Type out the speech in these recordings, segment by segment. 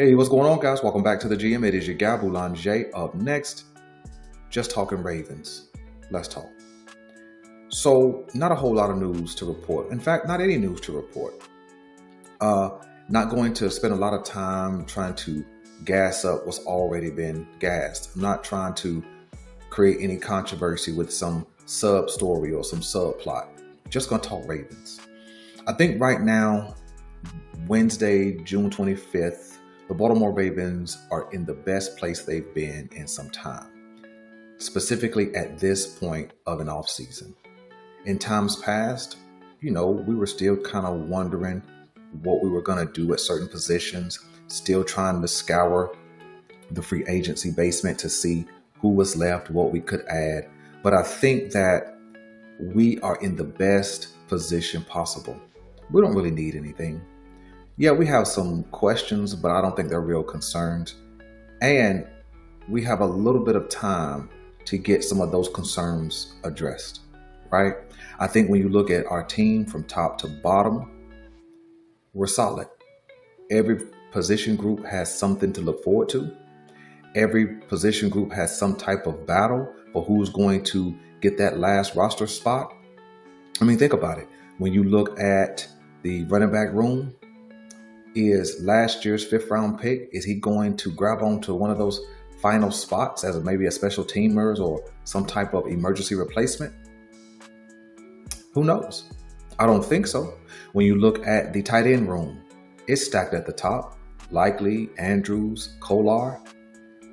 Hey, what's going on, guys? Welcome back to the GM. It is your guy, Boulanger. Up next, just talking Ravens. Let's talk. So, not a whole lot of news to report. In fact, not any news to report. Not going to spend a lot of time trying to gas up what's already been gassed. I'm not trying to create any controversy with some sub story or some subplot. Just going to talk Ravens. I think right now, Wednesday, June 25th, the Baltimore Ravens are in the best place they've been in some time, specifically at this point of an offseason. In times past, we were still kind of wondering what we were going to do at certain positions, still trying to scour the free agency basement to see who was left, what we could add. But I think that we are in the best position possible. We don't really need anything. Yeah, we have some questions, but I don't think they're real concerns. And we have a little bit of time to get some of those concerns addressed, right? I think when you look at our team from top to bottom, we're solid. Every position group has something to look forward to. Every position group has some type of battle for who's going to get that last roster spot. I mean, think about it. When you look at the running back room, is last year's 5th round pick, is he going to grab onto one of those final spots as maybe a special teamers or some type of emergency replacement? Who knows? I don't think so. When you look at the tight end room, it's stacked at the top. Likely, Andrews, Kolar.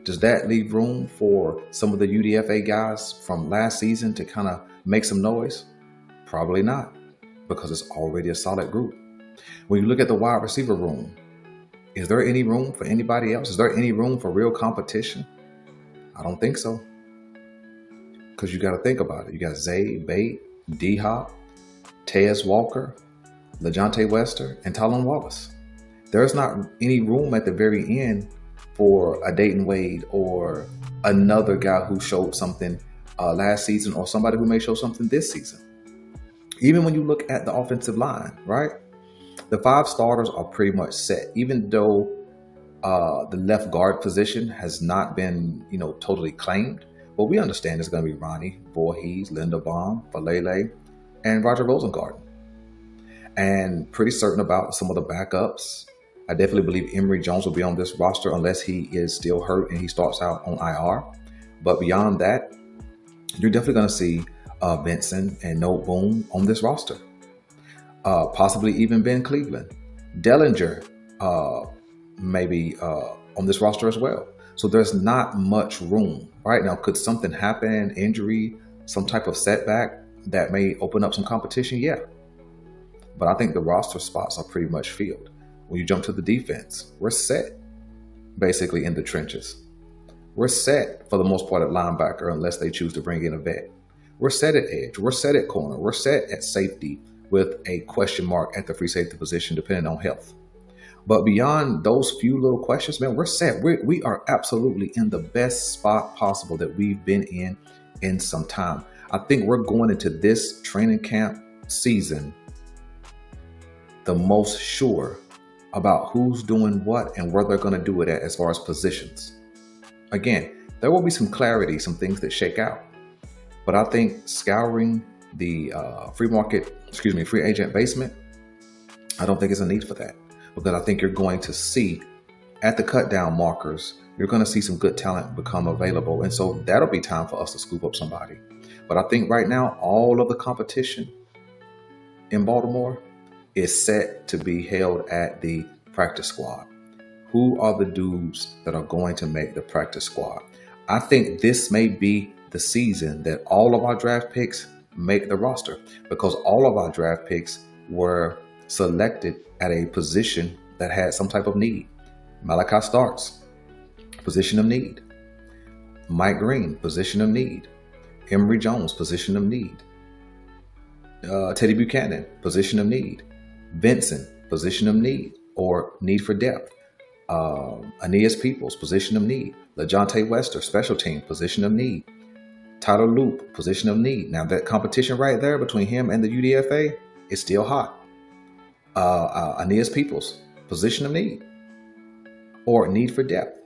Does that leave room for some of the UDFA guys from last season to kind of make some noise? Probably not, because it's already a solid group. When you look at the wide receiver room, is there any room for anybody else? Is there any room for real competition? I don't think so. Because you got to think about it. You got Zay, Bate, D-Hop, Tez Walker, LeJohntay Wester, and Tylan Wallace. There's not any room at the very end for a Dayton Wade or another guy who showed something last season or somebody who may show something this season. Even when you look at the offensive line, right? The 5 starters are pretty much set, even though the left guard position has not been, totally claimed. But we understand it's going to be Ronnie, Voorhees, Linderbaum, Falele, and Roger Rosengarten. And pretty certain about some of the backups. I definitely believe Emory Jones will be on this roster unless he is still hurt and he starts out on IR. But beyond that, you're definitely going to see Benson and Note Boom on this roster. Possibly even Ben Cleveland. Dellinger maybe on this roster as well. So there's not much room. Right now, could something happen, injury, some type of setback that may open up some competition? Yeah. But I think the roster spots are pretty much filled. When you jump to the defense, we're set basically in the trenches. We're set for the most part at linebacker unless they choose to bring in a vet. We're set at edge. We're set at corner. We're set at safety with a question mark at the free safety position depending on health. But beyond those few little questions, man, we're set. We are absolutely in the best spot possible that we've been in some time. I think we're going into this training camp season the most sure about who's doing what and where they're going to do it at as far as positions. Again, there will be some clarity, some things that shake out. But I think scouring the free agent basement, I don't think it's a need for that. Because I think you're going to see at the cut down markers, you're going to see some good talent become available. And so that'll be time for us to scoop up somebody. But I think right now, all of the competition in Baltimore is set to be held at the practice squad. Who are the dudes that are going to make the practice squad? I think this may be the season that all of our draft picks make the roster, because all of our draft picks were selected at a position that had some type of need. Malachi Starks, position of need. Mike Green, position of need. Emory Jones, position of need. Teddy Buchanan, position of need. Benson, position of need or need for depth. Aeneas Peoples, position of need. LeJohntay Wester, special team, position of need. Tyler Loop, position of need. Now that competition right there between him and the UDFA is still hot. Aeneas Peoples, position of need. or need for depth.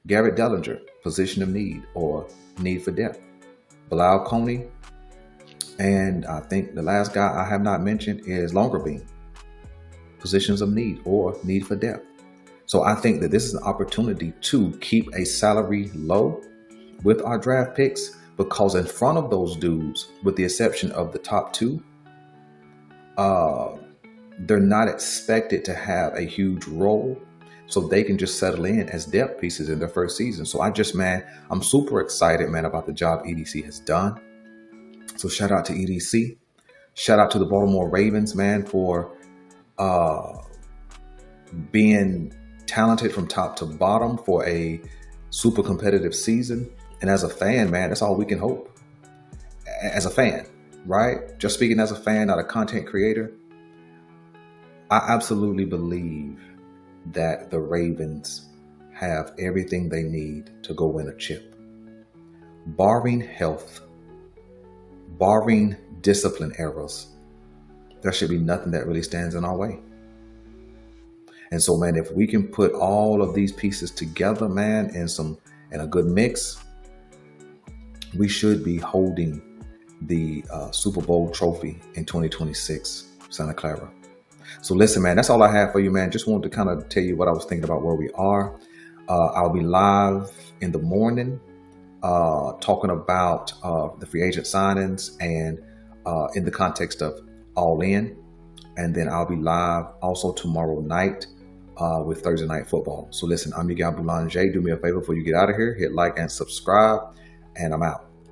Garrett Dellinger, position of need or need for depth. Bilal Coney, and I think the last guy I have not mentioned is Longerbeam, positions of need or need for depth. So I think that this is an opportunity to keep a salary low with our draft picks, because in front of those dudes, with the exception of the top two, they're not expected to have a huge role, so they can just settle in as depth pieces in their first season. So I'm super excited, man, about the job EDC has done. So shout out to EDC. Shout out to the Baltimore Ravens, man, for being talented from top to bottom for a super competitive season. And as a fan, man, that's all we can hope. As a fan, right? Just speaking as a fan, not a content creator. I absolutely believe that the Ravens have everything they need to go win a chip. Barring health, barring discipline errors, there should be nothing that really stands in our way. And so, man, if we can put all of these pieces together, man, in a good mix, we should be holding the Super Bowl trophy in 2026, Santa Clara. So listen, man, that's all I have for you, man. Just wanted to kind of tell you what I was thinking about where we are. I'll be live in the morning talking about the free agent signings and in the context of All In. And then I'll be live also tomorrow night with Thursday Night Football. So listen, I'm your guy Boulanger. Do me a favor before you get out of here. Hit like and subscribe, and I'm out.